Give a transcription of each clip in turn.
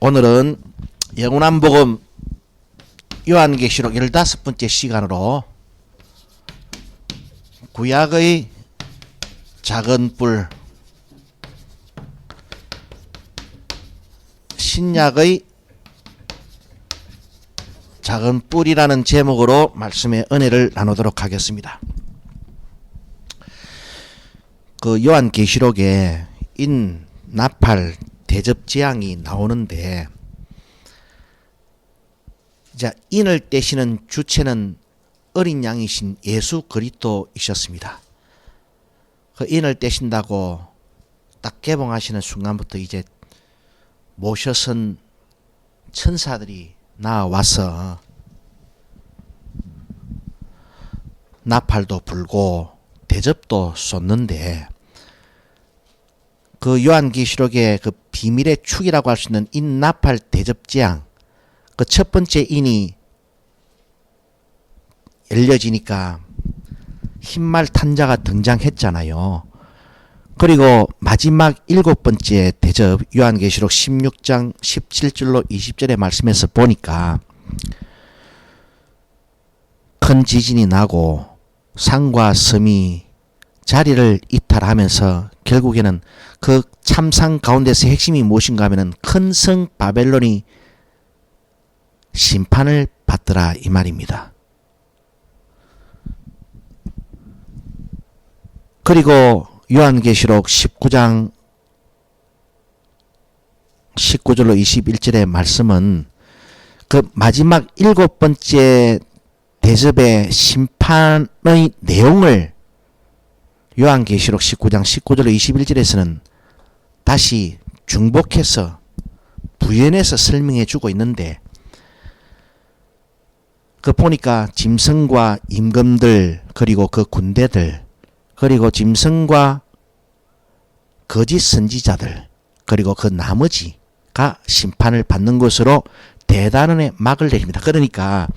오늘은 영원한 복음 요한계시록 15번째 시간으로 구약의 작은 뿔, 신약의 작은 뿔이라는 제목으로 말씀의 은혜를 나누도록 하겠습니다. 그 요한계시록에 인, 나팔, 대접 재앙이 나오는데, 자, 인을 떼시는 주체는 어린 양이신 예수 그리스도이셨습니다. 그 인을 떼신다고 딱 개봉하시는 순간부터 이제 모셔선 천사들이 나와서 나팔도 불고 대접도 쏟는데, 그 요한계시록의 그 비밀의 축이라고 할 수 있는 인, 나팔, 대접 재앙, 그 첫 번째 인이 열려지니까 흰말 탄자가 등장했잖아요. 그리고 마지막 일곱 번째 대접, 요한계시록 16장 17절로 20절의 말씀에서 보니까 큰 지진이 나고 산과 섬이 자리를 이탈하면서 결국에는 그 참상 가운데서 핵심이 무엇인가 하면은 큰 성 바벨론이 심판을 받더라 이 말입니다. 그리고 요한계시록 19장 19절로 21절의 말씀은 그 마지막 일곱 번째 대접의 심판의 내용을 요한계시록 19장 19절로 21절에서는 다시 중복해서 부연해서 설명해 주고 있는데, 그 보니까 짐승과 임금들, 그리고 그 군대들, 그리고 짐승과 거짓 선지자들, 그리고 그 나머지가 심판을 받는 것으로 대단원의 막을 내립니다. 그러니까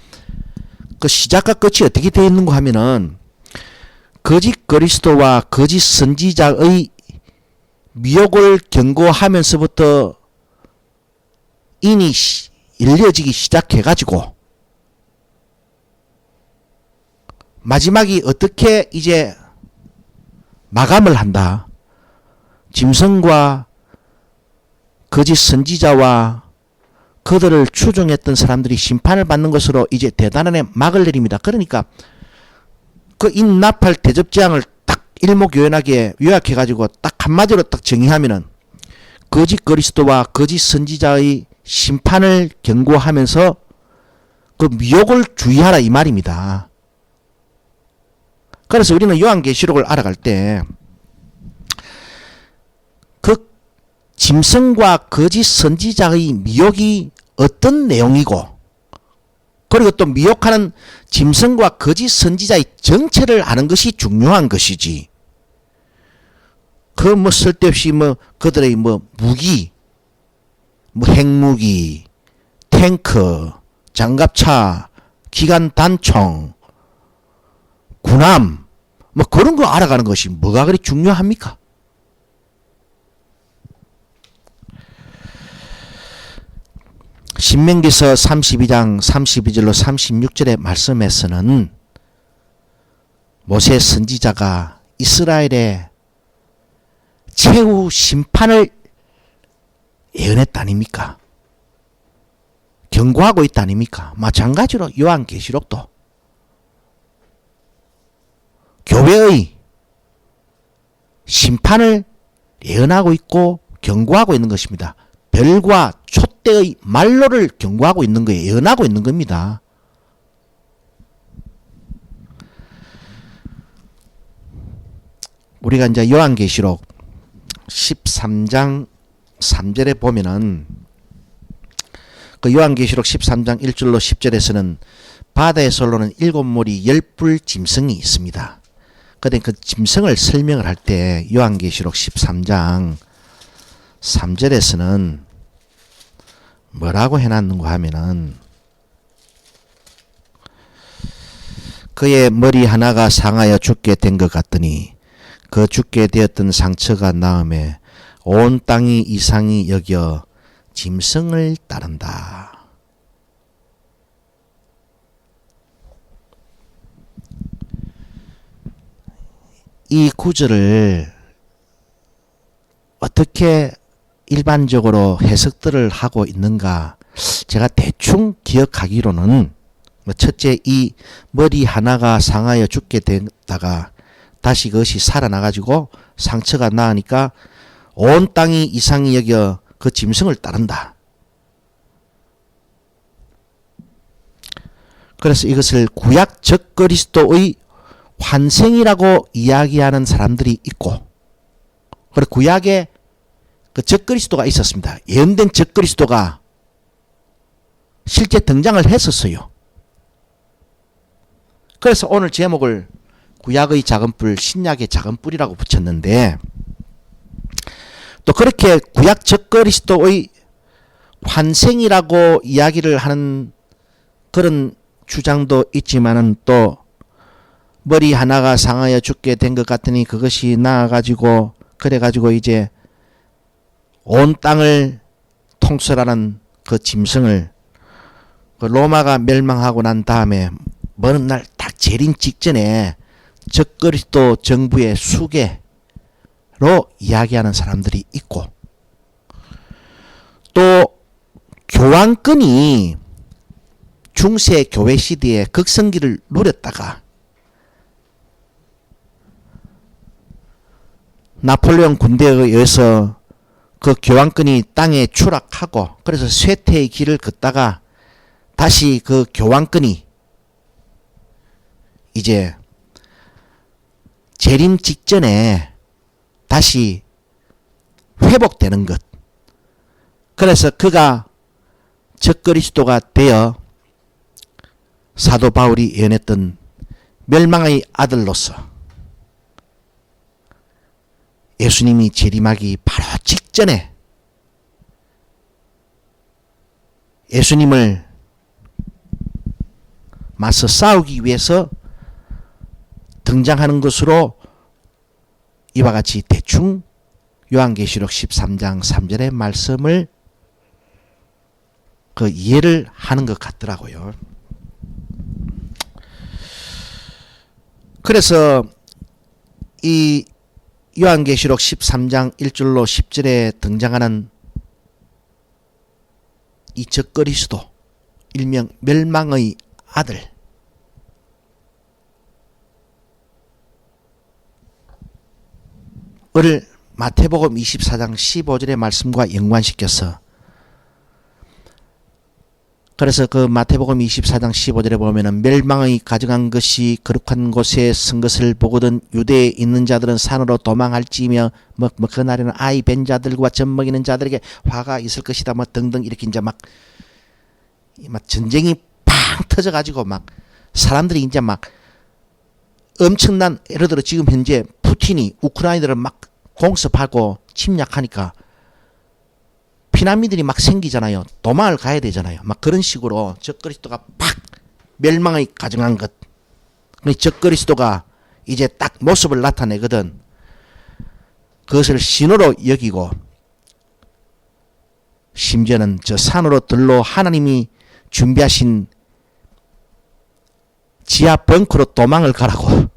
그 시작과 끝이 어떻게 되어 있는가 하면은 거짓 그리스도와 거짓 선지자의 미혹을 경고하면서부터 인이 열려지기 시작해가지고 마지막이 어떻게 이제 마감을 한다. 짐승과 거짓 선지자와 그들을 추종했던 사람들이 심판을 받는 것으로 이제 대단한의 막을 내립니다. 그러니까 그 인, 나팔, 대접 재앙을 딱 일목요연하게 요약해가지고 딱 한마디로 딱 정의하면은 거짓 그리스도와 거짓 선지자의 심판을 경고하면서 그 미혹을 주의하라 이 말입니다. 그래서 우리는 요한계시록을 알아갈 때 그 짐승과 거짓 선지자의 미혹이 어떤 내용이고, 그리고 또 미혹하는 짐승과 거짓 선지자의 정체를 아는 것이 중요한 것이지, 그 뭐 쓸데없이 뭐 그들의 뭐 무기, 뭐 핵무기, 탱크, 장갑차, 기관 단총, 군함, 뭐 그런 거 알아가는 것이 뭐가 그리 중요합니까? 신명기서 32장 32절로 36절의 말씀에서는 모세 선지자가 이스라엘의 최후 심판을 예언했다 아닙니까? 경고하고 있다 아닙니까? 마찬가지로 요한계시록도 교회의 심판을 예언하고 있고 경고하고 있는 것입니다. 별과 촛대의 말로를 경고하고 있는 거예요. 예언하고 있는 겁니다. 우리가 이제 요한계시록 13장 3절에 보면은 그 요한계시록 13장 1절로 10절에서는 바다에서 올라오는 일곱 무리 10뿔 짐승이 있습니다. 그런데 그 짐승을 설명을 할 때 요한계시록 13장 3절에서는 뭐라고 해놨는가 하면은 그의 머리 하나가 상하여 죽게 된 것 같더니 그 죽게 되었던 상처가 나음에 온 땅이 이상히 여겨 짐승을 따른다. 이 구절을 어떻게 일반적으로 해석들을 하고 있는가? 제가 대충 기억하기로는 첫째, 이 머리 하나가 상하여 죽게 되다가 다시 그것이 살아나가지고 상처가 나으니까 온 땅이 이상히 여겨 그 짐승을 따른다. 그래서 이것을 구약 적그리스도의 환생이라고 이야기하는 사람들이 있고, 그리고 구약에 그 적그리스도가 있었습니다. 예언된 적그리스도가 실제 등장을 했었어요. 그래서 오늘 제목을 구약의 작은 뿔, 신약의 작은 뿔이라고 붙였는데, 또 그렇게 구약 적그리스도의 환생이라고 이야기를 하는 그런 주장도 있지만은, 또 머리 하나가 상하여 죽게 된 것 같으니 그것이 나아가지고 그래가지고 이제 온 땅을 통솔하는 그 짐승을, 그 로마가 멸망하고 난 다음에 먼 날 딱 재림 직전에 적그리스도 정부의 수계로 이야기하는 사람들이 있고, 또 교황권이 중세 교회 시대에 극성기를 누렸다가 나폴레옹 군대에 의해서 그 교황권이 땅에 추락하고, 그래서 쇠퇴의 길을 걷다가 다시 그 교황권이 이제 재림 직전에 다시 회복되는 것. 그래서 그가 적그리스도가 되어 사도 바울이 예언했던 멸망의 아들로서 예수님이 재림하기 바로 직전에 예수님을 맞서 싸우기 위해서 등장하는 것으로 이와 같이 대충 요한계시록 13장 3절의 말씀을 그 이해를 하는 것 같더라고요. 그래서 이 요한계시록 13장 1절로 10절에 등장하는 이 적그리스도, 일명 멸망의 아들, 을 마태복음 24장 15절의 말씀과 연관시켜서, 그래서 그 마태복음 24장 15절에 보면은 멸망의 가져간 것이 거룩한 곳에 쓴 것을 보거든 유대에 있는 자들은 산으로 도망할지며 그 날에는 아이 벤 자들과 젖 먹이는 자들에게 화가 있을 것이다 등등 이렇게 이제 막 전쟁이 팡 터져가지고 막 사람들이 이제 막 엄청난, 예를 들어 지금 현재 푸틴이 우크라이나를 막 공습하고 침략하니까 피난민들이 막 생기잖아요. 도망을 가야 되잖아요. 막 그런 식으로 적그리스도가 팍 멸망을 가정한 것. 적그리스도가 이제 딱 모습을 나타내거든. 그것을 신호로 여기고, 심지어는 저 산으로 들로 하나님이 준비하신 지하 벙커로 도망을 가라고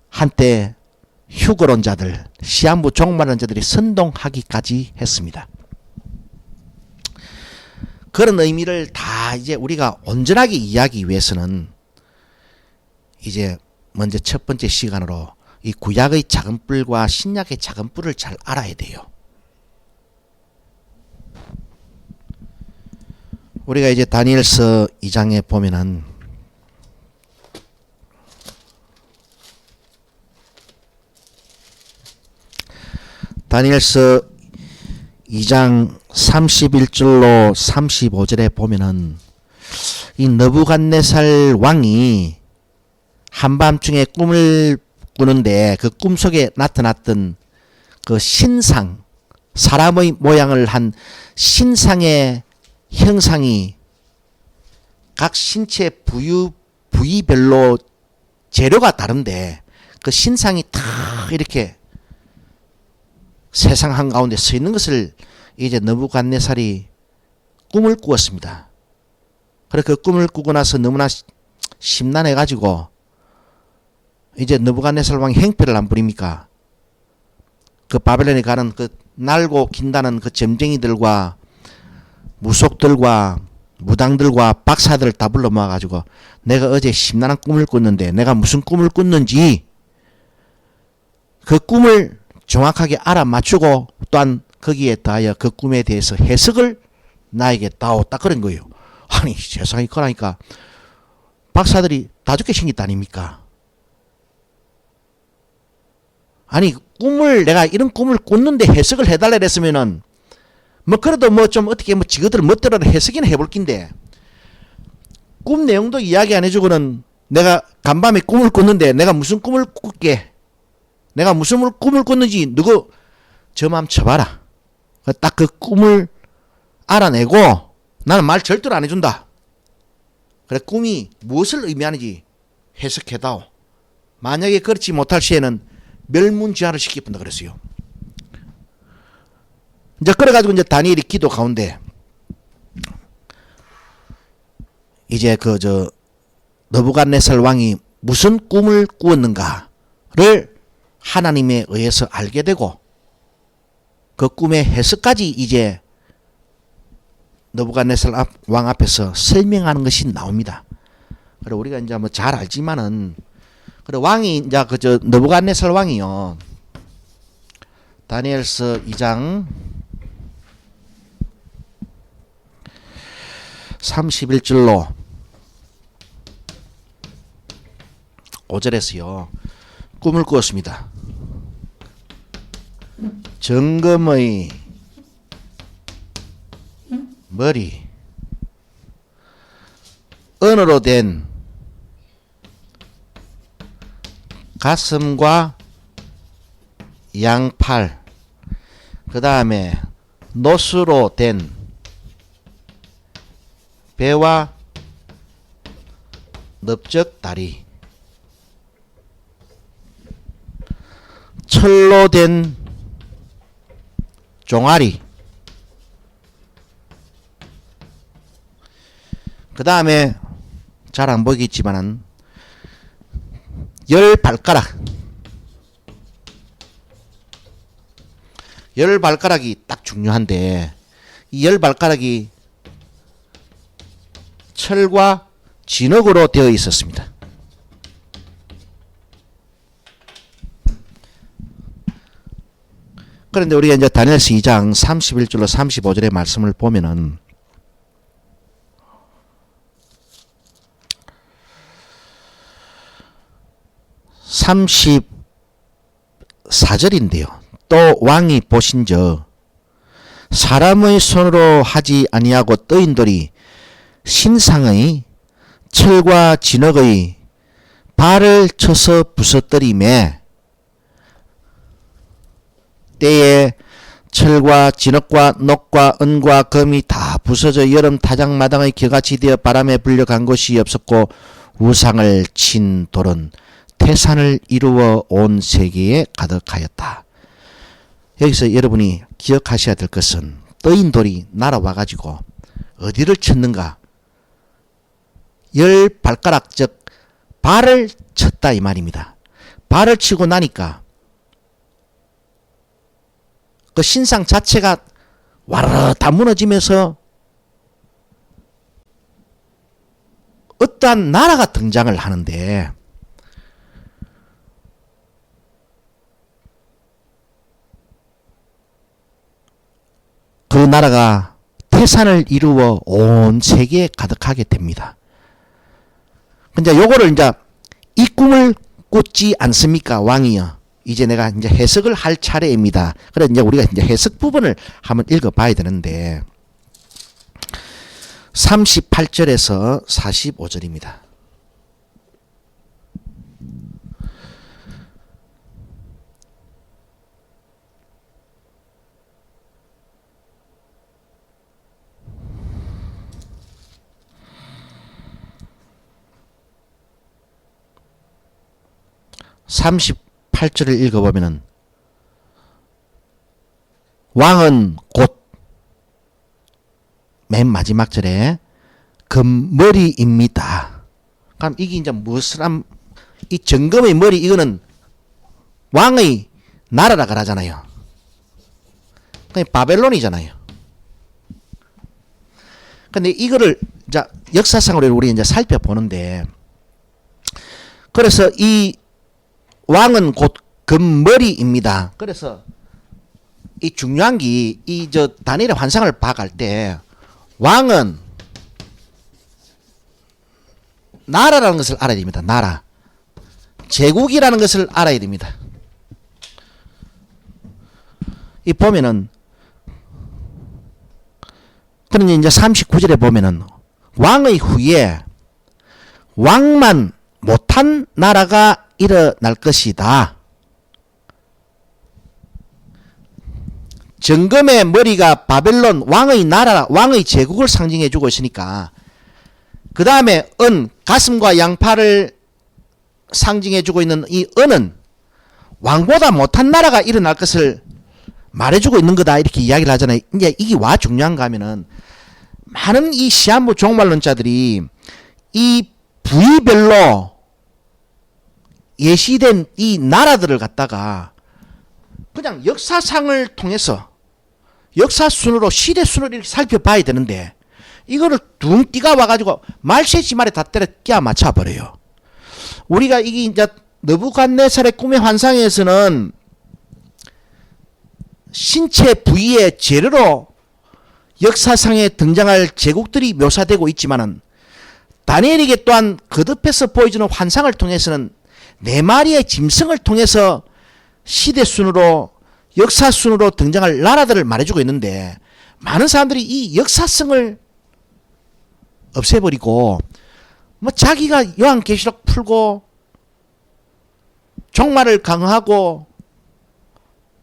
한때 휴거론자들, 시한부 종말론자들이 선동하기까지 했습니다. 그런 의미를 다 이제 우리가 온전하게 이해하기 위해서는 이제 먼저 첫 번째 시간으로 이 구약의 작은 뿔과 신약의 작은 뿔을 잘 알아야 돼요. 우리가 이제 다니엘서 2장에 보면은 다니엘서 2장 31절로 35절에 보면은 이 느부갓네살 왕이 한밤중에 꿈을 꾸는데 그 꿈 속에 나타났던 그 신상, 사람의 모양을 한 신상의 형상이 각 신체 부위별로 재료가 다른데 그 신상이 다 이렇게 세상 한가운데 서 있는 것을 이제 느부갓네살이 꿈을 꾸었습니다. 그래 그 꿈을 꾸고 나서 너무나 심란해 가지고 이제 느부갓네살 왕이 행패를 안 부립니까? 그 바벨론에 가는 그 날고 긴다는 그 점쟁이들과 무속들과 무당들과 박사들을 다 불러 모아 가지고 내가 어제 심란한 꿈을 꿨는데 내가 무슨 꿈을 꿨는지 그 꿈을 정확하게 알아맞추고 또한 거기에 더하여 그 꿈에 대해서 해석을 나에게 다오. 딱 그런 거예요. 아니 세상에 그러니까 박사들이 다 죽게 생겼다 아닙니까? 아니 꿈을 내가 이런 꿈을 꿨는데 해석을 해달라 그랬으면은 뭐 그래도 뭐 좀 어떻게 뭐 지그들 멋대로 해석이나 해볼 낀데 꿈 내용도 이야기 안 해주고는 내가 간밤에 꿈을 꿨는데 내가 무슨 꿈을 꿨게 내가 무슨 꿈을 꿨는지 누구 저맘 쳐봐라. 딱 그 꿈을 알아내고 나는 말 절대로 안 해준다. 그래 꿈이 무엇을 의미하는지 해석해다오. 만약에 그렇지 못할 시에는 멸문지화를 시키뿐다 그랬어요. 이제 그래가지고 이제 다니엘이 기도 가운데 이제 그 느부갓네살 왕이 무슨 꿈을 꾸었는가를 하나님에 의해서 알게 되고 그 꿈의 해석까지 이제 느부갓네살 왕 앞에서 설명하는 것이 나옵니다. 그래 우리가 이제 뭐 잘 알지만은 그래 왕이 이제 느부갓네살 왕이요 다니엘서 2장 31절로 5절에서요 꿈을 꾸었습니다. 정금의 머리 은으로 된 가슴과 양팔 그 다음에 노수로 된 배와 넓적다리 철로 된 종아리 그 다음에 잘 안 보이겠지만은 10발가락 10발가락이 딱 중요한데 이 10발가락이 철과 진흙으로 되어 있었습니다. 그런데 우리가 이제 다니엘서 2장 31절로 35절의 말씀을 보면은 (34절인데요) 또 왕이 보신저 사람의 손으로 하지 아니하고 떠인 돌이 신상의 철과 진흙의 발을 쳐서 부서뜨리매 때에 철과 진흙과 녹과 은과 금이 다 부서져 여름 타작마당의 겨같이 되어 바람에 불려간 것이 없었고 우상을 친 돌은 태산을 이루어 온 세계에 가득하였다. 여기서 여러분이 기억하셔야 될 것은 떠인 돌이 날아와 가지고 어디를 쳤는가? 10발가락 즉 발을 쳤다 이 말입니다. 발을 치고 나니까 그 신상 자체가 와르르 다 무너지면서 어떠한 나라가 등장을 하는데 그 나라가 태산을 이루어 온 세계에 가득하게 됩니다. 근데 요거를 이제 이 꿈을 꿨지 않습니까? 왕이요. 이제 내가 이제 해석을 할 차례입니다. 그래 이제 우리가 이제 해석 부분을 한번 읽어 봐야 되는데 38절에서 45절입니다. (38절을) 읽어보면은 왕은 곧 맨 마지막 절에 금머리입니다. 그럼 이게 이제 무엇을 이 정금의 머리 이거는 왕의 나라라 그러잖아요. 바벨론이잖아요. 근데 이거를 자 역사상으로 우리 이제 살펴보는데, 그래서 이 왕은 곧 금머리입니다. 그래서 이 중요한 게 이 저 다니엘의 환상을 봐갈 때 왕은 나라라는 것을 알아야 됩니다. 나라. 제국이라는 것을 알아야 됩니다. 이 보면은 그런데 이제 39절에 보면은 왕의 후에 왕만 못한 나라가 일어날 것이다. 정금의 머리가 바벨론 왕의 나라, 왕의 제국을 상징해 주고 있으니까, 그 다음에 은, 가슴과 양팔을 상징해 주고 있는 이 은은 왕보다 못한 나라가 일어날 것을 말해주고 있는 거다, 이렇게 이야기를 하잖아요. 이제 이게 와 중요한가 하면은, 많은 이 시한부 종말론자들이 이 부위별로 예시된 이 나라들을 갖다가 그냥 역사상을 통해서 역사순으로 시대순으로 이렇게 살펴봐야 되는데, 이거를 둥띠가 와가지고 말세지 말에 다 때려 끼워 맞춰버려요. 우리가 이게 이제 느부갓네살의 꿈의 환상에서는 신체 부위의 재료로 역사상에 등장할 제국들이 묘사되고 있지만은, 다니엘에게 또한 거듭해서 보여주는 환상을 통해서는 네 마리의 짐승을 통해서 시대순으로 역사순으로 등장할 나라들을 말해주고 있는데, 많은 사람들이 이 역사성을 없애버리고 뭐 자기가 요한계시록 풀고 종말을 강화하고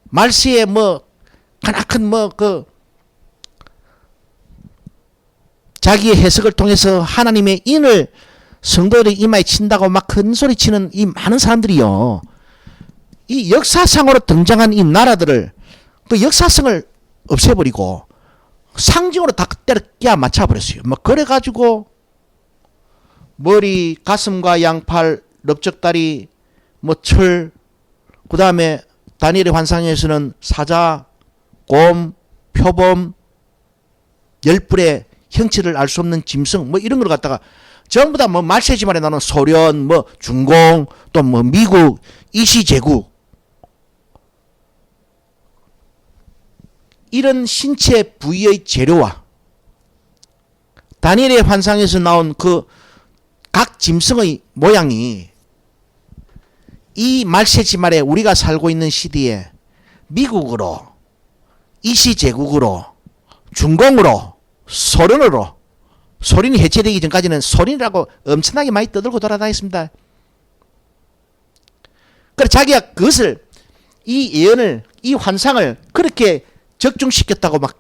말세에 뭐 가나큰 뭐 그 자기의 해석을 통해서 하나님의 인을 성도들의 이마에 친다고 막 큰 소리 치는 이 많은 사람들이요, 이 역사상으로 등장한 이 나라들을 그 역사성을 없애버리고 상징으로 다 때려 끼워 맞춰버렸어요. 뭐 그래가지고 머리, 가슴과 양팔, 넓적다리, 뭐 철, 그 다음에 다니엘의 환상에서는 사자, 곰, 표범, 열불의 형체를 알 수 없는 짐승, 뭐 이런 걸 갖다가 전부 다 뭐 말세지말에 나오는 소련, 뭐 중공, 또 뭐 미국, 이시제국, 이런 신체 부위의 재료와 다니엘의 환상에서 나온 그 각 짐승의 모양이 이 말세지말에 우리가 살고 있는 시대에 미국으로, 이시제국으로, 중공으로, 소련으로, 소련이 해체되기 전까지는 소련이라고 엄청나게 많이 떠들고 돌아다녔습니다. 그래서 자기가 그것을, 이 예언을, 이 환상을 그렇게 적중시켰다고 막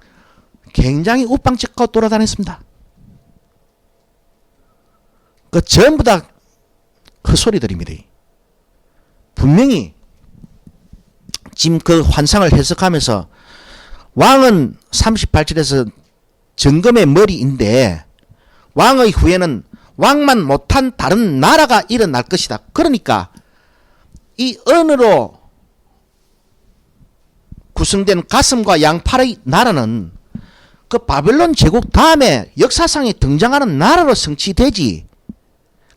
굉장히 우빵찍고 돌아다녔습니다. 그 전부 다 헛소리들입니다. 분명히 지금 그 환상을 해석하면서 왕은 38절에서 정금의 머리인데, 왕의 후에는 왕만 못한 다른 나라가 일어날 것이다. 그러니까 이 은으로 구성된 가슴과 양팔의 나라는 그 바벨론 제국 다음에 역사상에 등장하는 나라로 성취되지,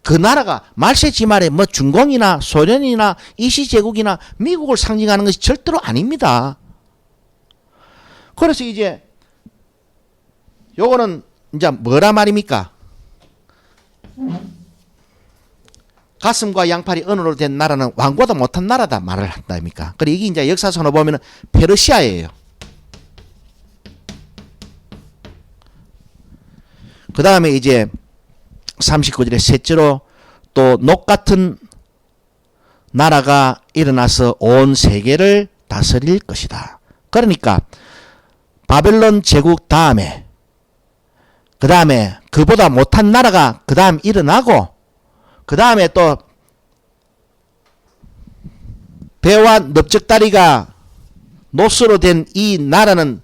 그 나라가 말세지말에 뭐 중공이나 소련이나 이시제국이나 미국을 상징하는 것이 절대로 아닙니다. 그래서 이제 요거는 이제 뭐라 말입니까? 가슴과 양팔이 은으로 된 나라는 왕보다 못한 나라다 말을 한다입니까? 그리고 이게 이제 역사상으로 보면은 페르시아예요. 그 다음에 이제 39절에 셋째로 또 녹 같은 나라가 일어나서 온 세계를 다스릴 것이다. 그러니까 바벨론 제국 다음에, 그 다음에 그보다 못한 나라가 그 다음 일어나고, 그 다음에 또 배와 넓적다리가 노스로 된 이 나라는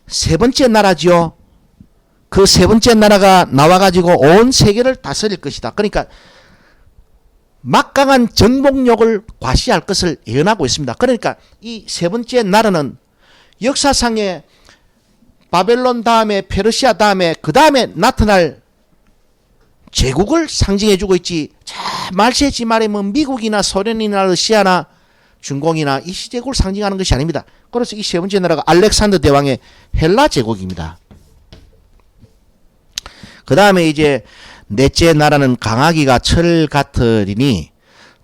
세 번째 나라지요. 그 세 번째 나라가 나와가지고 온 세계를 다스릴 것이다. 그러니까 막강한 정복력을 과시할 것을 예언하고 있습니다. 그러니까 이 세 번째 나라는 역사상에 바벨론 다음에 페르시아 다음에 그 다음에 나타날 제국을 상징해주고 있지. 자, 말세지 말하면 미국이나 소련이나 러시아나 중공이나 이 시제국을 상징하는 것이 아닙니다. 그래서 이 세 번째 나라가 알렉산더 대왕의 헬라 제국입니다. 그 다음에 이제 넷째 나라는 강하기가 철 같으리니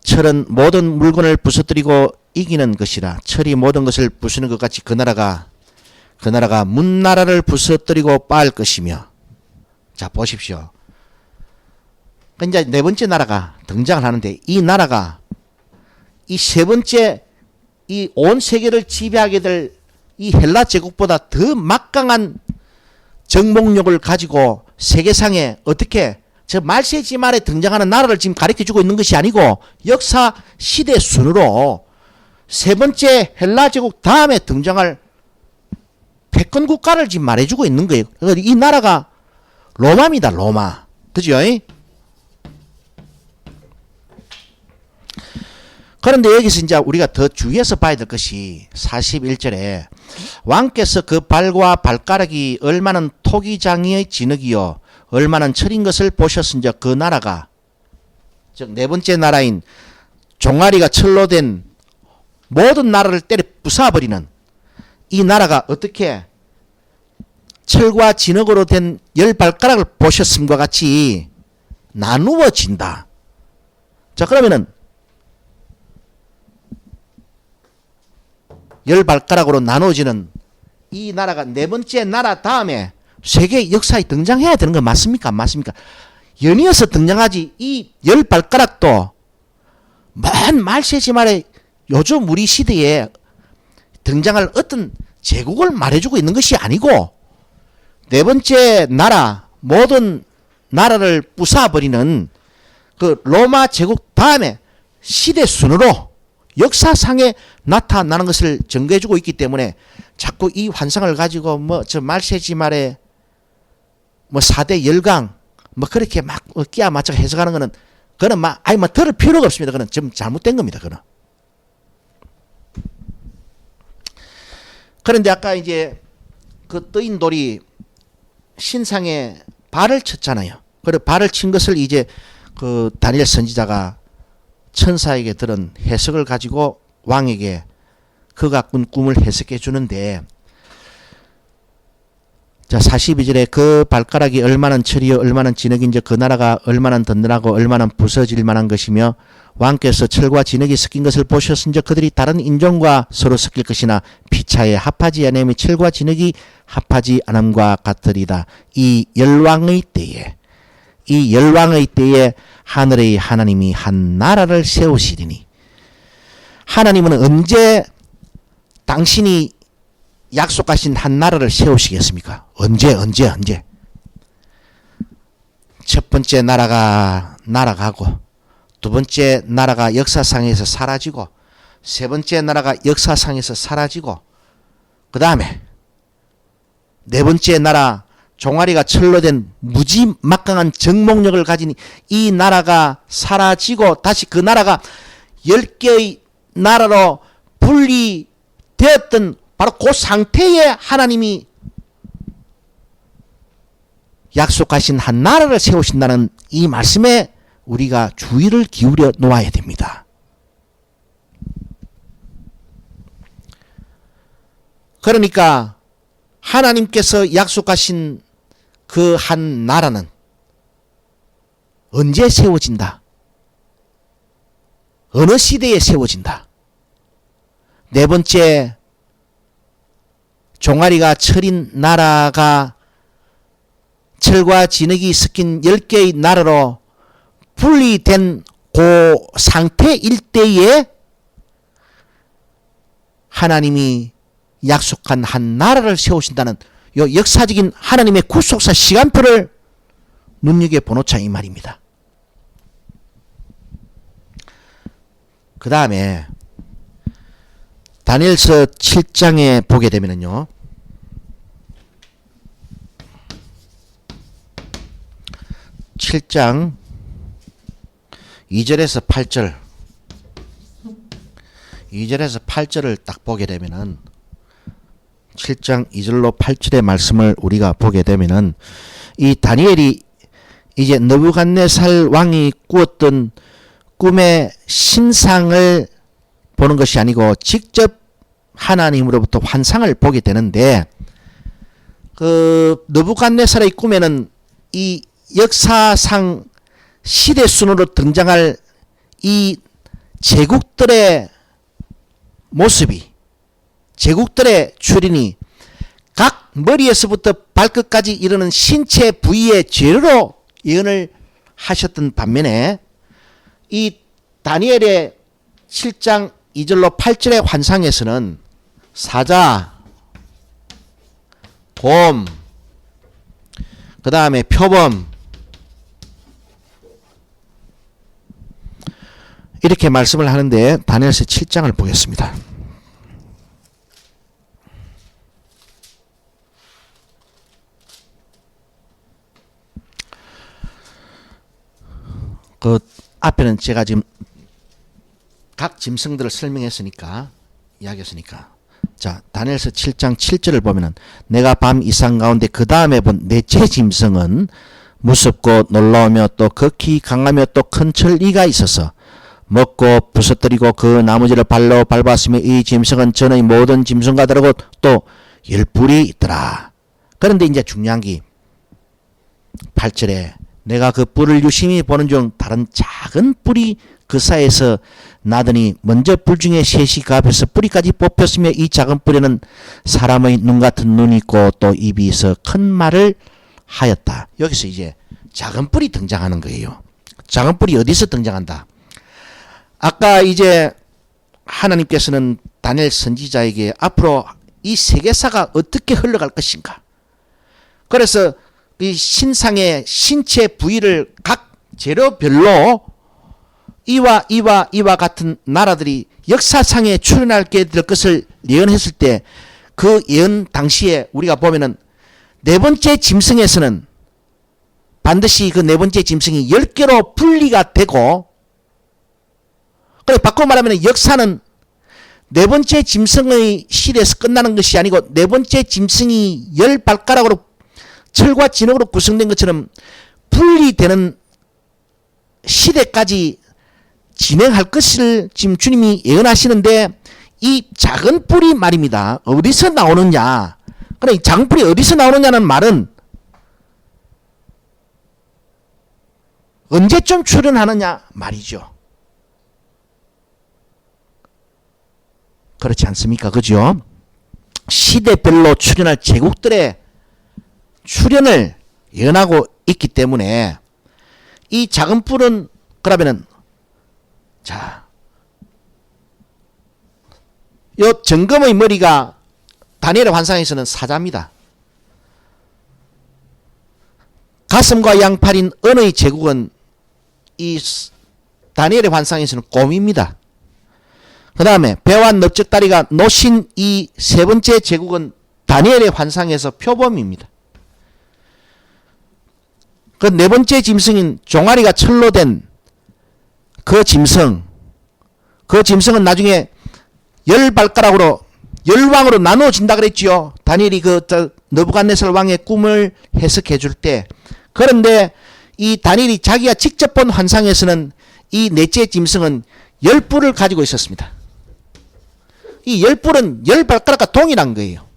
철은 모든 물건을 부서뜨리고 이기는 것이라. 철이 모든 것을 부수는 것 같이 그 나라가 문나라를 부서뜨리고 빻을 것이며. 자, 보십시오. 이제 네 번째 나라가 등장을 하는데 이 나라가 이 세 번째 이 온 세계를 지배하게 될 이 헬라 제국보다 더 막강한 정복력을 가지고 세계상에 어떻게 저 말세지 말에 등장하는 나라를 지금 가르쳐주고 있는 것이 아니고 역사 시대 순으로 세 번째 헬라 제국 다음에 등장할 패권 국가를 지금 말해주고 있는 거예요. 이 나라가 로마입니다. 로마. 그죠? 그런데 여기서 이제 우리가 더 주의해서 봐야 될 것이 41절에 왕께서 그 발과 발가락이 얼마나 토기장이의 진흙이요 얼마나 철인 것을 보셨은즉 그 나라가 즉 네 번째 나라인 종아리가 철로 된 모든 나라를 때려 부숴버리는 이 나라가 어떻게 철과 진흙으로 된 열 발가락을 보셨음과 같이 나누어진다. 자, 그러면은 열 발가락으로 나누어지는 이 나라가 네 번째 나라 다음에 세계 역사에 등장해야 되는 거 맞습니까? 안 맞습니까? 연이어서 등장하지. 이 열 발가락도 먼 말세지 말에 요즘 우리 시대에 등장할 어떤 제국을 말해주고 있는 것이 아니고 네 번째 나라 모든 나라를 부숴버리는 그 로마 제국 다음에 시대 순으로 역사상에 나타나는 것을 증거해주고 있기 때문에 자꾸 이 환상을 가지고 뭐 저 말세지 말에 뭐 4대 열강 뭐 그렇게 막 끼야 맞춰 해석하는 거는 그는 막 아니 뭐 들을 필요가 없습니다. 그는 좀 잘못된 겁니다. 그는. 그런데 아까 이제 그 뜨인 돌이 신상에 발을 쳤잖아요. 그래 발을 친 것을 이제 그 다니엘 선지자가 천사에게 들은 해석을 가지고 왕에게 그가 꾼 꿈을 해석해 주는데 자 42절에 그 발가락이 얼마나 철이요 얼마나 진흙인지 그 나라가 얼마나 든든하고 얼마나 부서질 만한 것이며 왕께서 철과 진흙이 섞인 것을 보셨은즉 그들이 다른 인종과 서로 섞일 것이나 피차에 합하지 아니하며 철과 진흙이 합하지 않음과 같으리다. 이 열왕의 때에 하늘의 하나님이 한 나라를 세우시리니 하나님은 언제 당신이 약속하신 한 나라를 세우시겠습니까? 언제? 첫 번째 나라가 날아가고 두 번째 나라가 역사상에서 사라지고 세 번째 나라가 역사상에서 사라지고 그 다음에 네 번째 나라 종아리가 철로 된 무지막강한 정복력을 가진 이 나라가 사라지고 다시 그 나라가 10개의 나라로 분리되었던 바로 그 상태에 하나님이 약속하신 한 나라를 세우신다는 이 말씀에 우리가 주의를 기울여 놓아야 됩니다. 그러니까 하나님께서 약속하신 그 한 나라는 언제 세워진다? 어느 시대에 세워진다? 네 번째 종아리가 철인 나라가 철과 진흙이 섞인 10개의 나라로 분리된 그 상태일 때에 하나님이 약속한 한 나라를 세우신다는 요 역사적인 하나님의 구속사 시간표를 눈여겨보놓자 이 말입니다. 그 다음에 다니엘서 7장에 보게 되면요 7장 2절에서 8절 2절에서 8절을 딱 보게 되면은 7장 2절로 8절의 말씀을 우리가 보게 되면은 이 다니엘이 이제 느부갓네살 왕이 꾸었던 꿈의 신상을 보는 것이 아니고 직접 하나님으로부터 환상을 보게 되는데 그 느부갓네살의 꿈에는 이 역사상 시대 순으로 등장할 이 제국들의 모습이 제국들의 출인이 각 머리에서부터 발끝까지 이르는 신체 부위의 죄로 예언을 하셨던 반면에 이 다니엘의 7장 2절로 8절의 환상에서는 사자, 곰, 그 다음에 표범 이렇게 말씀을 하는데 다니엘서 7장을 보겠습니다. 그 앞에는 제가 지금 각 짐승들을 설명했으니까 이야기했으니까 자 다니엘서 7장 7절을 보면은 내가 밤 이상 가운데 그 다음에 본 넷째 짐승은 무섭고 놀라우며 또 극히 강하며 또 큰 천리가 있어서 먹고 부서뜨리고 그 나머지를 발로 밟았으며 이 짐승은 전의 모든 짐승과 다르고 또 열뿔이 있더라. 그런데 이제 중요한 게 8절에 내가 그 뿔을 유심히 보는 중 다른 작은 뿔이 그 사이에서 나더니 먼저 뿔 중에 셋이 그 앞에서 뿌리까지 뽑혔으며 이 작은 뿔에는 사람의 눈 같은 눈이 있고 또 입이 있어 큰 말을 하였다. 여기서 이제 작은 뿔이 등장하는 거예요. 작은 뿔이 어디서 등장한다? 아까 이제 하나님께서는 다니엘 선지자에게 앞으로 이 세계사가 어떻게 흘러갈 것인가. 그래서 이 신상의 신체 부위를 각 재료별로 이와 같은 나라들이 역사상에 출현하게 될 것을 예언했을 때 그 예언 당시에 우리가 보면은 네 번째 짐승에서는 반드시 그 네 번째 짐승이 10개로 분리가 되고 그래 바꿔 말하면 역사는 네 번째 짐승의 시대에서 끝나는 것이 아니고 네 번째 짐승이 10발가락으로 철과 진흙으로 구성된 것처럼 분리되는 시대까지 진행할 것을 지금 주님이 예언하시는데 이 작은 뿔이 말입니다. 어디서 나오느냐? 그래, 이 작은 뿔이 어디서 나오느냐는 말은 언제쯤 출현하느냐 말이죠. 그렇지 않습니까? 그죠? 시대별로 출현할 제국들의 출현을 예언하고 있기 때문에 이 작은 뿔은 그러면은 자, 요 정금의 머리가 다니엘의 환상에서는 사자입니다. 가슴과 양팔인 은의 제국은 이 다니엘의 환상에서는 곰입니다. 그 다음에 배와 넓적다리가 노신 이 세 번째 제국은 다니엘의 환상에서 표범입니다. 그 네 번째 짐승인 종아리가 철로 된 그 짐승은 나중에 10발가락으로 열왕으로 나누어진다 그랬지요. 다니엘이 그 느부갓네살 왕의 꿈을 해석해 줄 때. 그런데 이 다니엘이 자기가 직접 본 환상에서는 이 넷째 짐승은 10뿔을 가지고 있었습니다. 이 10뿔은 10발가락과 동일한 거예요.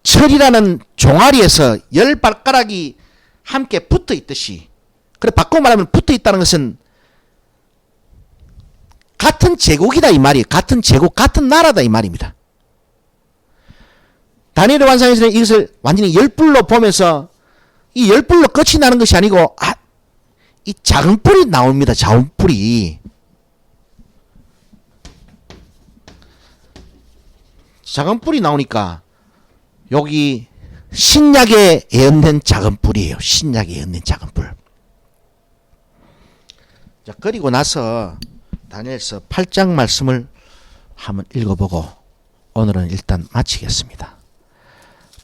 철이라는 종아리에서 10발가락이 함께 붙어 있듯이, 그래 바꿔 말하면 붙어 있다는 것은 같은 제국이다 이 말이에요. 같은 제국, 같은 나라다 이 말입니다. 다니엘의 환상에서는 이것을 완전히 10뿔로 보면서 이 10뿔로 끝이 나는 것이 아니고 이 작은 뿔이 나옵니다. 작은 뿔이. 작은 뿔이 나오니까 여기 신약에 예언된 작은 뿔이에요. 신약에 예언된 작은 뿔. 자, 그리고 나서 다니엘서 8장 말씀을 한번 읽어보고 오늘은 일단 마치겠습니다.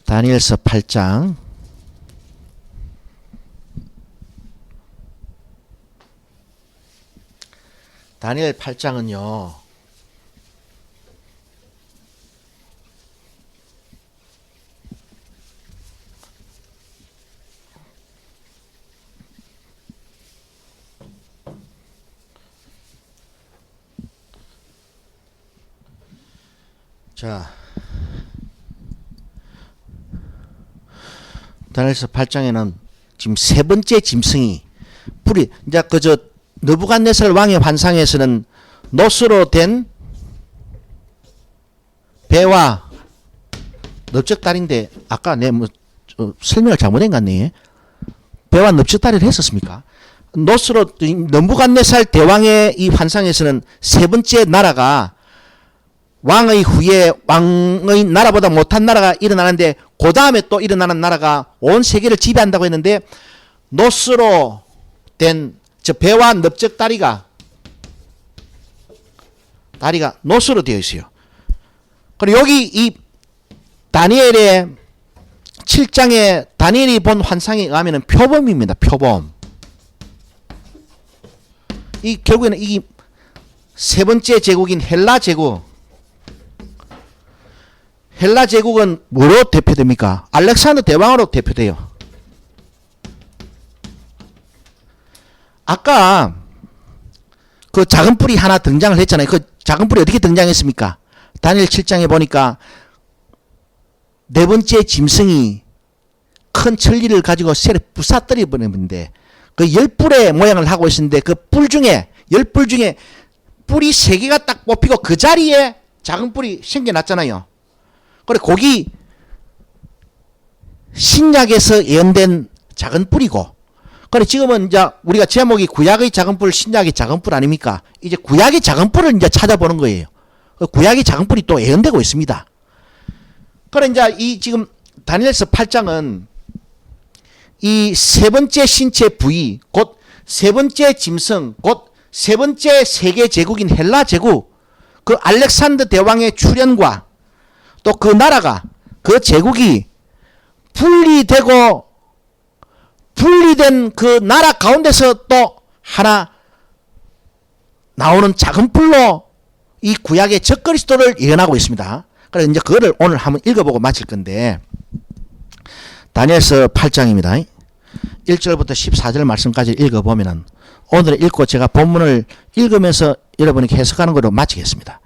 다니엘서 8장 다니엘 8장은요. 자, 다니엘서 8장에는 지금 세 번째 짐승이 불이 이제 그저 느부갓네살 왕의 환상에서는 노스로 된 배와 넓적다리인데 아까 내 뭐 설명을 잘못한 것 같네. 배와 넓적다리를 했었습니까? 노스로 느부갓네살 대왕의 이 환상에서는 세 번째 나라가 왕의 후에 왕의 나라보다 못한 나라가 일어나는데 그 다음에 또 일어나는 나라가 온 세계를 지배한다고 했는데 노스로 된 저 배와 넓적다리가 노스로 되어 있어요. 그리고 여기 이 다니엘의 7장에 다니엘이 본 환상에 의하면 표범입니다. 표범. 이 결국에는 이 세 번째 제국인 헬라 제국. 헬라 제국은 뭐로 대표됩니까? 알렉산더 대왕으로 대표돼요. 아까 그 작은 뿔이 하나 등장을 했잖아요. 그 작은 뿔이 어떻게 등장했습니까? 다니엘 7장에 보니까 네 번째 짐승이 큰 천리를 가지고 새를 부사뜨려 버렸는데 그 10뿔의 모양을 하고 있었는데 그 뿔 중에 10뿔 중에 뿔이 3개가 딱 뽑히고 그 자리에 작은 뿔이 생겨났잖아요. 그래 거기 신약에서 예언된 작은 뿔이고 그래 지금은 이제 우리가 제목이 구약의 작은 뿔 신약의 작은 뿔 아닙니까? 이제 구약의 작은 뿔을 이제 찾아보는 거예요. 구약의 작은 뿔이 또 예언되고 있습니다. 그래 이제 이 지금 다니엘서 8장은 이 세 번째 신체 부위 곧 세 번째 짐승 곧 세 번째 세계 제국인 헬라 제국 그 알렉산더 대왕의 출현과 또 그 나라가 그 제국이 분리된 그 나라 가운데서 또 하나 나오는 작은 뿔로 이 구약의 적그리스도를 예언하고 있습니다. 그래서 이제 그거를 오늘 한번 읽어보고 마칠 건데 다니엘서 8장입니다. 1절부터 14절 말씀까지 읽어보면은 오늘 읽고 제가 본문을 읽으면서 여러분에게 해석하는 것으로 마치겠습니다.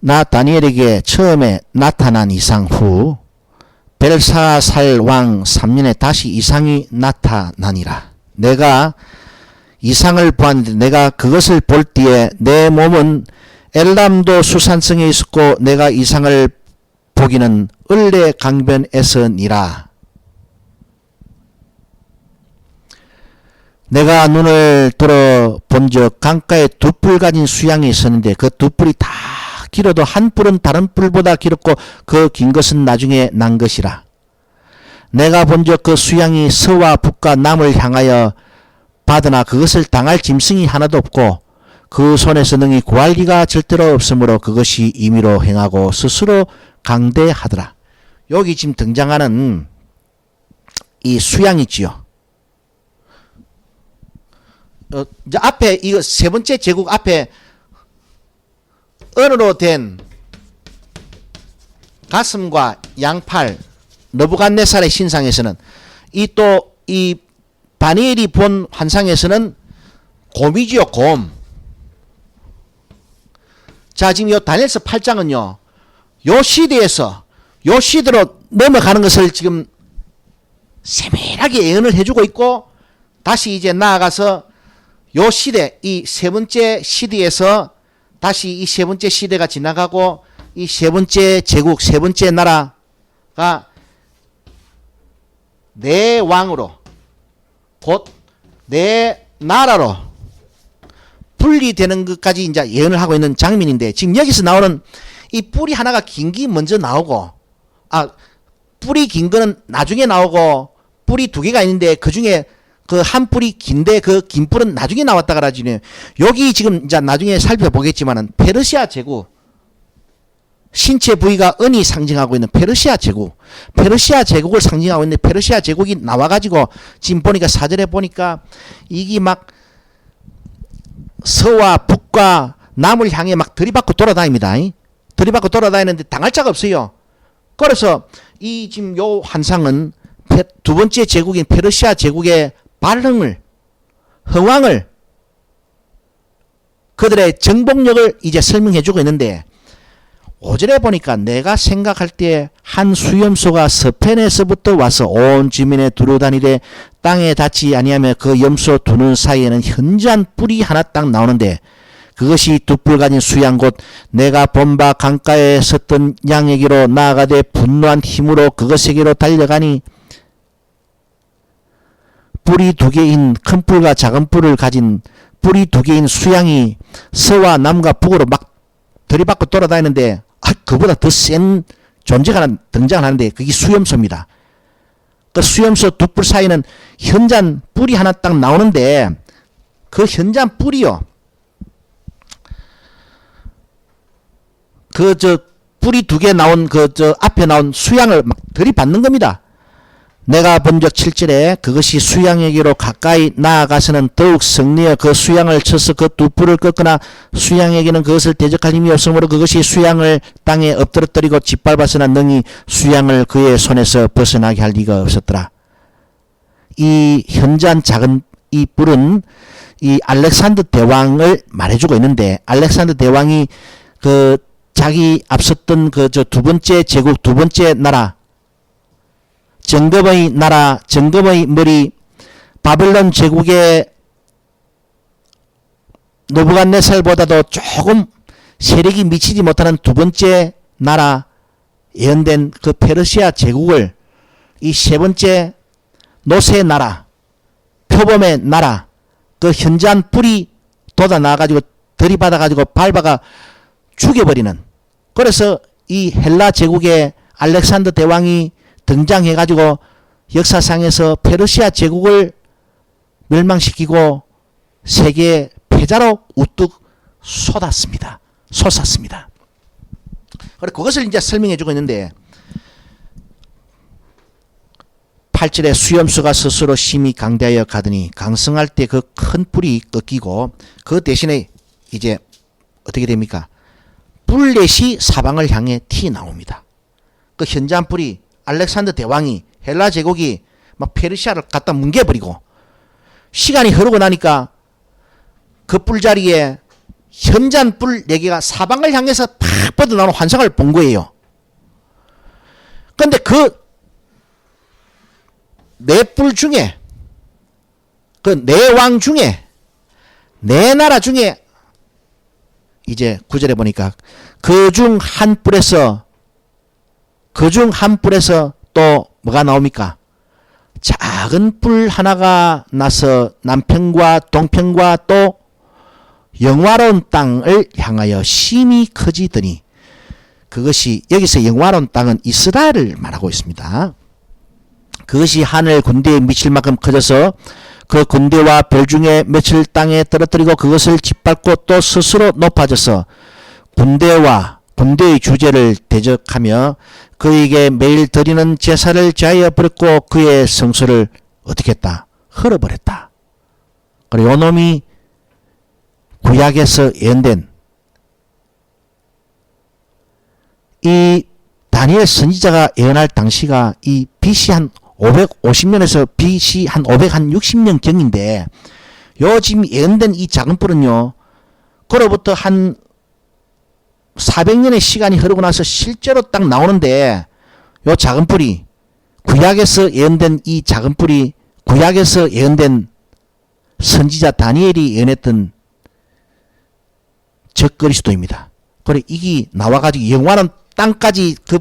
나 다니엘에게 처음에 나타난 이상 후 벨사살 왕 3년에 다시 이상이 나타나니라. 내가 이상을 보았는데 내가 그것을 볼 때에 내 몸은 엘람도 수산성에 있었고 내가 이상을 보기는 을레 강변에서니라. 내가 눈을 들어 본즉 강가에 두 뿔 가진 수양이 있었는데 그 두 뿔이 다 길어도 한 뿔은 다른 뿔보다 길었고 그 긴 것은 나중에 난 것이라. 내가 본즉 그 수양이 서와 북과 남을 향하여 받으나 그것을 당할 짐승이 하나도 없고 그 손에서 능히 구할 리가 절대로 없으므로 그것이 임의로 행하고 스스로 강대하더라. 여기 지금 등장하는 이 수양이지요. 이제 앞에 이거 세 번째 제국 앞에 은으로 된 가슴과 양팔 느부갓네살의 신상에서는 이 다니엘이 본 환상에서는 곰이지요. 곰. 자 지금 이 다니엘서 8장은요 요 시대로 넘어가는 것을 지금 세밀하게 예언을 해주고 있고 다시 이제 나아가서 요 시대 이 세 번째 시대에서 다시 이 세 번째 시대가 지나가고 이 세 번째 제국 세 번째 나라가 내 왕으로 곧 내 나라로 분리되는 것까지 이제 예언을 하고 있는 장면인데 지금 여기서 나오는 이 뿔이 하나가 긴 게 먼저 나오고 뿔이 긴 거는 나중에 나오고 뿔이 두 개가 있는데 그 중에 그 한 뿔이 긴데 그 긴 뿔은 나중에 나왔다 그러지네. 여기 지금 이제 나중에 살펴보겠지만은 페르시아 제국 신체 부위가 은이 상징하고 있는 페르시아 제국, 페르시아 제국을 상징하고 있는 페르시아 제국이 나와가지고 지금 보니까 사절에 보니까 이게 막 서와 북과 남을 향해 막 들이받고 돌아다닙니다. 들이받고 돌아다니는데 당할 자가 없어요. 그래서 이 지금 요 환상은 두 번째 제국인 페르시아 제국의 흥왕을 그들의 정복력을 이제 설명해주고 있는데, 5절에 보니까 내가 생각할 때 한 수염소가 서편에서부터 와서 온 주민에 두루다니되 땅에 닿지 아니하며 그 염소 두 눈 사이에는 현저한 뿔이 하나 딱 나오는데, 그것이 두 뿔 가진 수양 곧 내가 본 바 강가에 섰던 양에게로 나아가되 분노한 힘으로 그것에게로 달려가니, 뿔이 두 개인 큰 뿔과 작은 뿔을 가진 뿔이 두 개인 수양이 서와 남과 북으로 막 들이받고 돌아다니는데, 그보다 더 센 존재가 등장하는데 그게 수염소입니다. 그 수염소 두 뿔 사이는 현잔 뿔이 하나 딱 나오는데, 그 현잔 뿔이요, 뿔이 두 개 나온 앞에 나온 수양을 막 들이받는 겁니다. 내가 본적 7절에 그것이 수양에게로 가까이 나아가서는 더욱 성내어 그 수양을 쳐서 그 두 뿔을 꺾거나 수양에게는 그것을 대적할 힘이 없으므로 그것이 수양을 땅에 엎드러뜨리고 짓밟아서나 능히 수양을 그의 손에서 벗어나게 할 리가 없었더라. 이 현저한 작은 이 뿔은 이 알렉산더 대왕을 말해주고 있는데, 알렉산더 대왕이 그 자기 앞섰던 두 번째 제국, 두 번째 나라, 정금의 나라, 정금의 머리, 바벨론 제국의 느부갓네살보다도 조금 세력이 미치지 못하는 두 번째 나라, 예언된 그 페르시아 제국을 이 세 번째 노세 나라, 표범의 나라, 그 현저한 뿔이 돋아 나와가지고 들이받아가지고 밟아가 죽여버리는, 그래서 이 헬라 제국의 알렉산더 대왕이 등장해가지고 역사상에서 페르시아 제국을 멸망시키고 세계 패자로 우뚝 솟았습니다. 그리고 그것을 이제 설명해주고 있는데, 8절에 수염수가 스스로 심히 강대하여 가더니 강성할 때 그 큰 뿔이 꺾이고 그 대신에 이제 어떻게 됩니까? 뿔렛이 사방을 향해 튀어나옵니다. 그 현저한 뿔이 알렉산더 대왕이, 헬라 제국이 막 페르시아를 갖다 뭉개버리고, 시간이 흐르고 나니까 그 뿔자리에 현저한 뿔 4개가 사방을 향해서 팍 뻗어나오는 환상을 본 거예요. 그런데 그 네 뿔 중에, 그 네 왕 중에, 네 나라 중에 이제 9절에 보니까 그 중 한 뿔에서 또 뭐가 나옵니까? 작은 뿔 하나가 나서 남편과 동편과 또 영화로운 땅을 향하여 심히 커지더니, 그것이 여기서 영화로운 땅은 이스라엘을 말하고 있습니다. 그것이 하늘 군대에 미칠 만큼 커져서 그 군대와 별 중에 며칠 땅에 떨어뜨리고 그것을 짓밟고 또 스스로 높아져서 군대의 주제를 대적하며 그에게 매일 드리는 제사를 제하여 버렸고 그의 성소를 어떻게 했다? 헐어버렸다. 그리고 요놈이 구약에서 예언된 이 다니엘 선지자가 예언할 당시가 이 BC 한 550년에서 BC 한 560년 경인데, 요 지금 예언된 이 작은 뿔은요, 그로부터 한 400년의 시간이 흐르고 나서 실제로 딱 나오는데, 요 작은 뿔이 구약에서 예언된 이 작은 뿔이 구약에서 예언된 선지자 다니엘이 예언했던 적그리스도입니다. 그래 이게 나와가지고 영원한 땅까지 그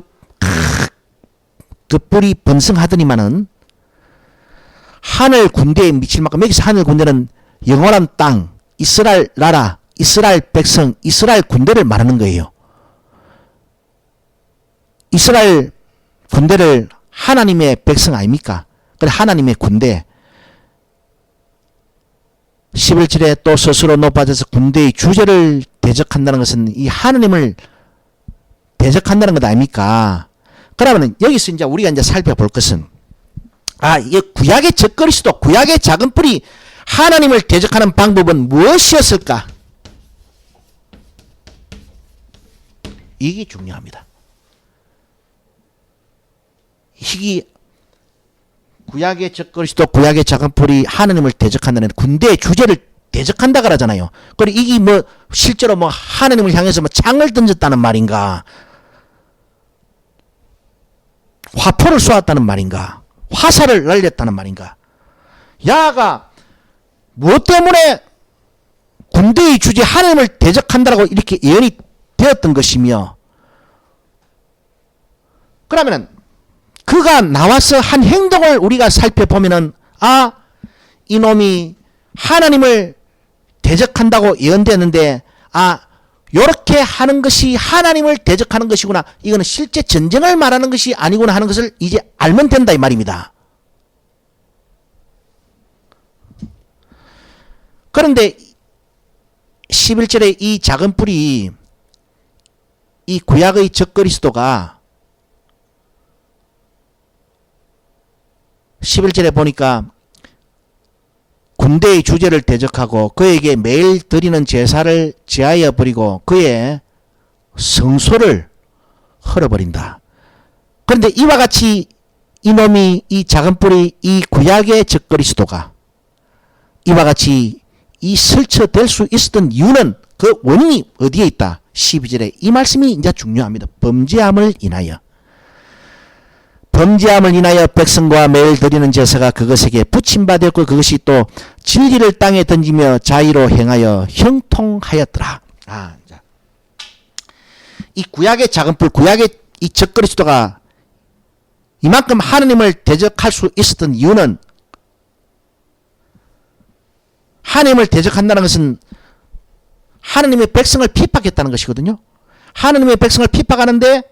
뿔이 번성하더니만은 하늘 군대에 미칠 만큼, 여기서 하늘 군대는 영원한 땅, 이스라엘 나라, 이스라엘 백성, 이스라엘 군대를 말하는 거예요. 이스라엘 군대를 하나님의 백성 아닙니까? 그래 하나님의 군대. 11절에 또 스스로 높아져서 군대의 주제를 대적한다는 것은 이 하나님을 대적한다는 것 아닙니까? 그러면 여기서 이제 우리가 이제 살펴볼 것은, 이게 구약의 적그리스도, 구약의 작은 뿔이 하나님을 대적하는 방법은 무엇이었을까? 이게 중요합니다. 이게 구약의 적그리스도, 구약의 작은 뿔이 하나님을 대적한다는 군대의 주제를 대적한다 그러잖아요. 그리고 이게 뭐 실제로 뭐 하나님을 향해서 뭐 창을 던졌다는 말인가? 화포를 쏘았다는 말인가? 화살을 날렸다는 말인가? 야가 무엇 때문에 군대의 주제 하나님을 대적한다라고 이렇게 예언이 되었던 것이며, 그러면은 그가 나와서 한 행동을 우리가 살펴보면은, 이놈이 하나님을 대적한다고 예언되었는데, 요렇게 하는 것이 하나님을 대적하는 것이구나, 이거는 실제 전쟁을 말하는 것이 아니구나 하는 것을 이제 알면 된다 이 말입니다. 그런데 11절에 이 작은 뿔이, 이 구약의 적그리스도가 11절에 보니까 군대의 주제를 대적하고 그에게 매일 드리는 제사를 제하여 버리고 그의 성소를 헐어버린다. 그런데 이와 같이 이놈이, 이 작은 뿔이, 이 구약의 적그리스도가 이와 같이 이 설쳐될 수 있었던 이유는, 그 원인이 어디에 있다? 12절에 이 말씀이 이제 중요합니다. 범죄함을 인하여. 범죄함을 인하여 백성과 매일 드리는 제사가 그것에게 붙임받았고 그것이 또 진리를 땅에 던지며 자의로 행하여 형통하였더라. 이 구약의 작은 뿔, 구약의 이 적그리스도가 이만큼 하나님을 대적할 수 있었던 이유는, 하나님을 대적한다는 것은 하나님의 백성을 핍박했다는 것이거든요. 하나님의 백성을 핍박하는데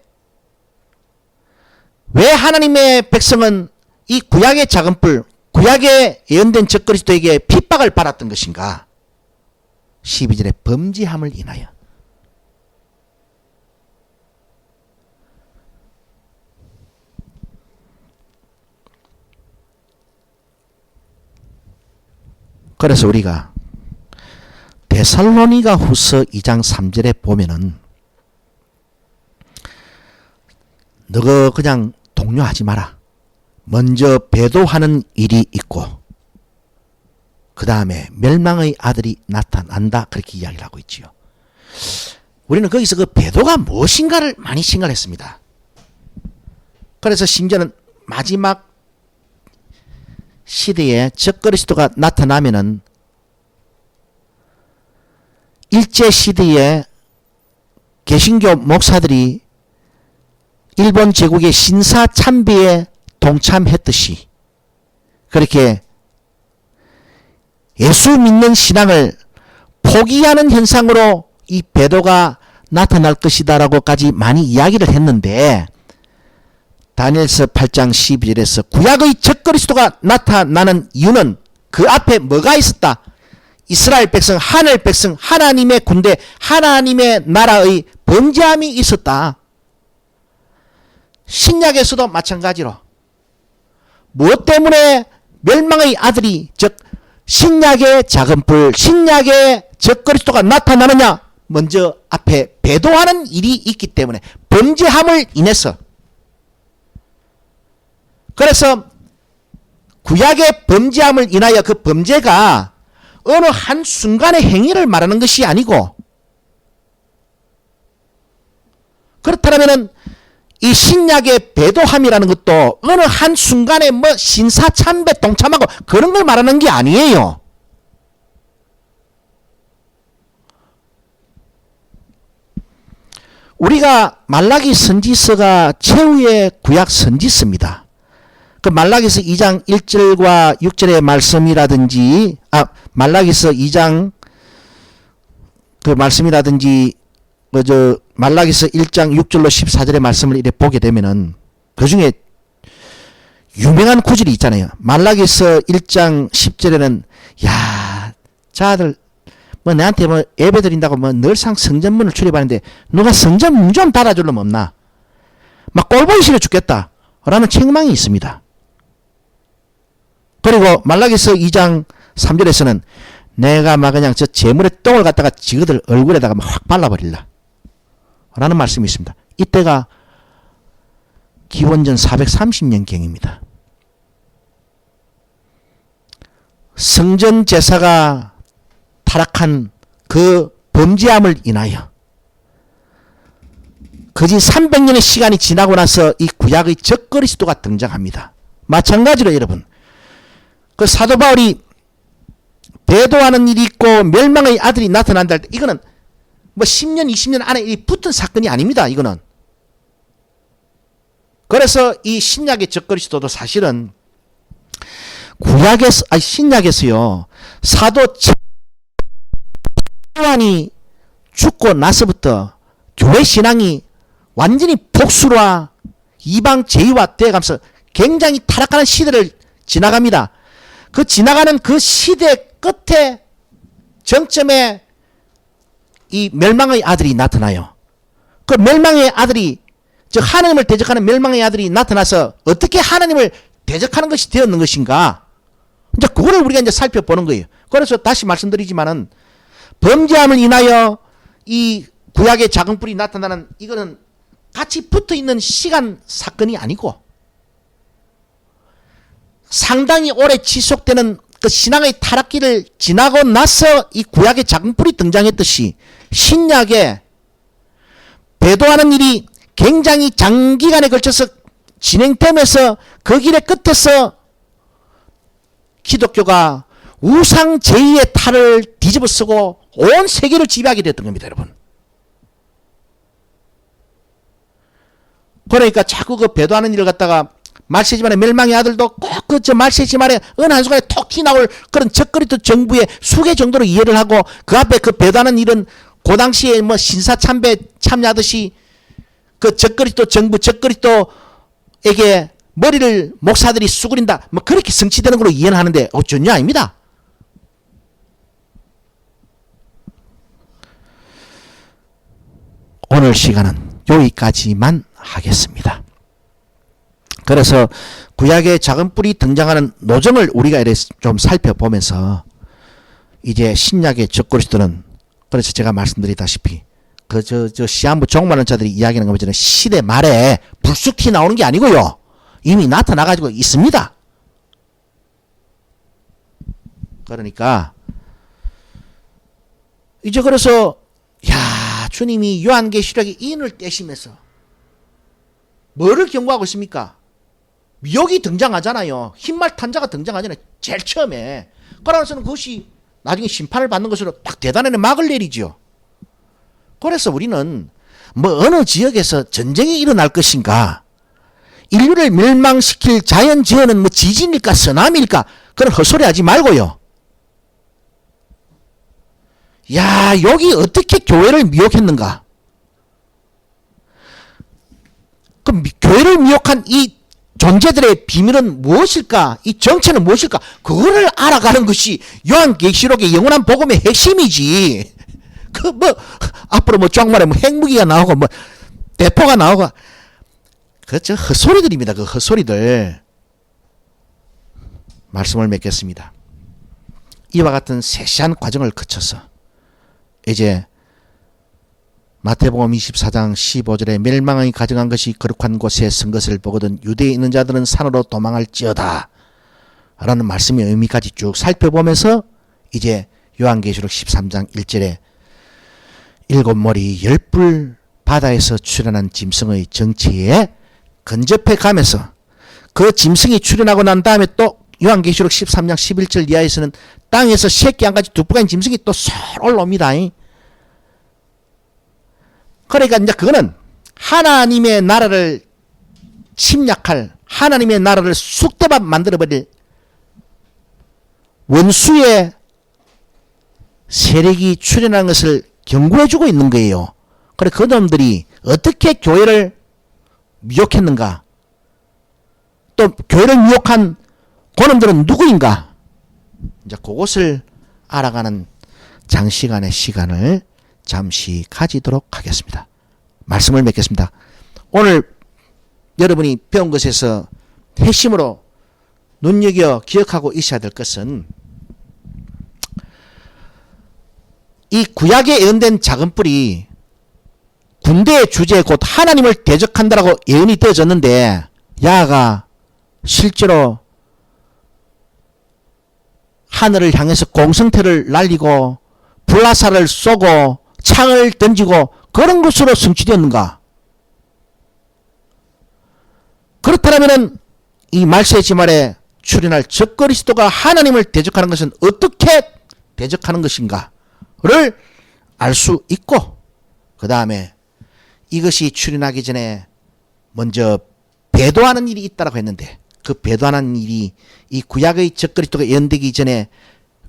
왜 하나님의 백성은 이 구약의 작은 뿔, 구약의 예언된 적그리스도에게 핍박을 받았던 것인가? 12절에 범죄함을 인하여. 그래서 우리가 데살로니가 후서 2장 3절에 보면은, 너가 그냥 동요하지 마라. 먼저 배도하는 일이 있고 그 다음에 멸망의 아들이 나타난다, 그렇게 이야기를 하고 있지요. 우리는 거기서 그 배도가 무엇인가를 많이 생각을 했습니다. 그래서 심지어는 마지막 시대에 적그리스도가 나타나면은 일제시대에 개신교 목사들이 일본 제국의 신사참배에 동참했듯이 그렇게 예수 믿는 신앙을 포기하는 현상으로 이 배도가 나타날 것이다라고까지 많이 이야기를 했는데, 다니엘서 8장 12절에서 구약의 적그리스도가 나타나는 이유는 그 앞에 뭐가 있었다? 이스라엘 백성, 하늘 백성, 하나님의 군대, 하나님의 나라의 범죄함이 있었다. 신약에서도 마찬가지로 무엇 때문에 멸망의 아들이, 즉 신약의 작은 뿔, 신약의 적그리스도가 나타나느냐? 먼저 앞에 배도하는 일이 있기 때문에, 범죄함을 인해서. 그래서 구약의 범죄함을 인하여 그 범죄가 어느 한순간의 행위를 말하는 것이 아니고, 그렇다면 이 신약의 배도함이라는 것도 어느 한순간에 뭐 신사참배 동참하고 그런 걸 말하는 게 아니에요. 우리가 말라기 선지서가 최후의 구약 선지서입니다. 그 말라기서 2장 1절과 6절의 말씀이라든지, 말라기서 2장 그 말씀이라든지, 말라기서 1장 6절로 14절의 말씀을 이렇게 보게 되면은 그 중에 유명한 구절이 있잖아요. 말라기서 1장 10절에는 자들 뭐 내한테 뭐 예배 드린다고 뭐 늘상 성전문을 출입하는데 누가 성전 문 좀 닫아줄 놈 없나? 막 꼴보기 싫어 죽겠다 라는 책망이 있습니다. 그리고 말라기서 2장 3절에서는 내가 막 그냥 저 재물의 똥을 갖다가 지그들 얼굴에다가 막 확 발라버릴라 라는 말씀이 있습니다. 이때가 기원전 430년경입니다. 성전 제사가 타락한 그 범죄함을 인하여 거짓 300년의 시간이 지나고 나서 이 구약의 적그리스도가 등장합니다. 마찬가지로 여러분, 그 사도 바울이 배도하는 일이 있고 멸망의 아들이 나타난다 할 때 이거는 뭐 10년 20년 안에 이 붙은 사건이 아닙니다. 이거는. 그래서 이 신약의 적그리스도도 사실은 구약에서 신약에서요 사도 요한이 죽고 나서부터 교회 신앙이 완전히 복수와 이방 제의화 되어가면서 굉장히 타락하는 시대를 지나갑니다. 그 지나가는 그 시대 끝에 정점에 이 멸망의 아들이 나타나요. 그 멸망의 아들이 즉 하나님을 대적하는 멸망의 아들이 나타나서 어떻게 하나님을 대적하는 것이 되었는 것인가? 이제 그거를 우리가 이제 살펴보는 거예요. 그래서 다시 말씀드리지만은 범죄함을 인하여 이 구약의 작은 뿔이 나타나는 이거는 같이 붙어 있는 시간 사건이 아니고 상당히 오래 지속되는 그 신앙의 타락기를 지나고 나서 이 구약의 작은 뿔이 등장했듯이 신약에 배도하는 일이 굉장히 장기간에 걸쳐서 진행되면서 그 길의 끝에서 기독교가 우상 제의의 탈을 뒤집어 쓰고 온 세계를 지배하게 됐던 겁니다, 여러분. 그러니까 자꾸 그 배도하는 일을 갖다가 말세지만의 멸망의 아들도 꼭 그 저 말세지만의 어느 한순간에 톡 튀나올 그런 적그리스도 정부의 수계 정도로 이해를 하고 그 앞에 그 배도하는 일은 그 당시에 뭐 신사참배 참여하듯이 그 적그리스도 정부 적그리스도에게 머리를 목사들이 수그린다 뭐 그렇게 성취되는 걸로 이해는 하는데 전혀 아닙니다. 오늘 시간은 여기까지만 하겠습니다. 그래서 구약의 작은 뿔이 등장하는 노정을 우리가 좀 살펴보면서 이제 신약의 적그리스도는 그래서 제가 말씀드리다시피 그 시한부 종말하는 자들이 이야기하는 것처럼 시대 말에 불쑥 튀 나오는 게 아니고요. 이미 나타나가지고 있습니다. 그러니까 이제 그래서 야 주님이 요한계시록의 인을 떼시면서 뭐를 경고하고 있습니까? 미혹이 등장하잖아요. 흰말 탄자가 등장하잖아요. 제일 처음에. 그러면서는 그것이 나중에 심판을 받는 것으로 딱 대단한 막을 내리죠. 그래서 우리는 뭐 어느 지역에서 전쟁이 일어날 것인가, 인류를 멸망시킬 자연재해는 뭐 지진일까 쓰나미일까 그런 헛소리 하지 말고요. 야 여기 어떻게 교회를 미혹했는가? 그럼 교회를 미혹한 이 존재들의 비밀은 무엇일까? 이 정체는 무엇일까? 그거를 알아가는 것이 요한계시록의 영원한 복음의 핵심이지. 그 뭐 앞으로 뭐 종말에 뭐 핵무기가 나오고 뭐 대포가 나오고 그저 헛소리들입니다. 그 헛소리들. 말씀을 맺겠습니다. 이와 같은 세세한 과정을 거쳐서 이제 마태복음 24장 15절에 멸망이 가정한 것이 거룩한 곳에 선 것을 보거든 유대에 있는 자들은 산으로 도망할지어다 라는 말씀의 의미까지 쭉 살펴보면서 이제 요한계시록 13장 1절에 일곱 머리 열불 바다에서 출현한 짐승의 정체에 근접해 가면서 그 짐승이 출현하고 난 다음에 또 요한계시록 13장 11절 이하에서는 땅에서 새끼 한 가지 두꺼운 짐승이 또 쏠 올라옵니다. 그러니까 이제 그거는 하나님의 나라를 침략할, 하나님의 나라를 쑥대밭 만들어버릴 원수의 세력이 출현하는 것을 경고해주고 있는 거예요. 그래 그 놈들이 어떻게 교회를 미혹했는가? 또 교회를 미혹한 그놈들은 누구인가? 이제 그것을 알아가는 장시간의 시간을 잠시 가지도록 하겠습니다. 말씀을 맺겠습니다. 오늘 여러분이 배운 것에서 핵심으로 눈여겨 기억하고 있어야 될 것은 이 구약에 예언된 작은 뿔이 군대의 주제 곧 하나님을 대적한다라고 예언이 되어졌는데 야하가 실제로 하늘을 향해서 공성태를 날리고 불나사를 쏘고 창을 던지고 그런 것으로 성취되었는가? 그렇다면 이 말세의 지말에 출현할 적그리스도가 하나님을 대적하는 것은 어떻게 대적하는 것인가를 알 수 있고, 그 다음에 이것이 출현하기 전에 먼저 배도하는 일이 있다고 했는데 그 배도하는 일이 이 구약의 적그리스도가 예언되기 전에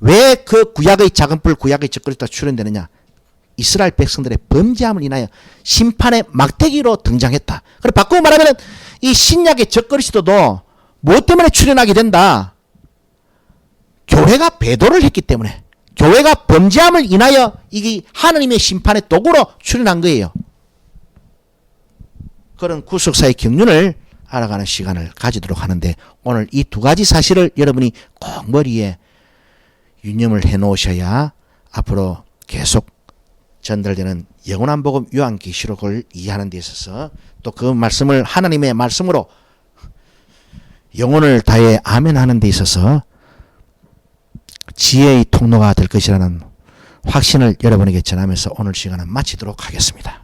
왜 그 구약의 작은 뿔 구약의 적그리스도가 출현되느냐? 이스라엘 백성들의 범죄함을 인하여 심판의 막대기로 등장했다. 그리고 바꾸고 말하면 이 신약의 적그리스도도 무엇 때문에 출현하게 된다? 교회가 배도를 했기 때문에, 교회가 범죄함을 인하여 이게 하나님의 심판의 도구로 출현한 거예요. 그런 구속사의 경륜을 알아가는 시간을 가지도록 하는데 오늘 이 두 가지 사실을 여러분이 꼭 머리에 유념을 해 놓으셔야 앞으로 계속 전달되는 영원한 복음 요한계시록을 이해하는 데 있어서 또 그 말씀을 하나님의 말씀으로 영혼을 다해 아멘하는 데 있어서 지혜의 통로가 될 것이라는 확신을 여러분에게 전하면서 오늘 시간은 마치도록 하겠습니다.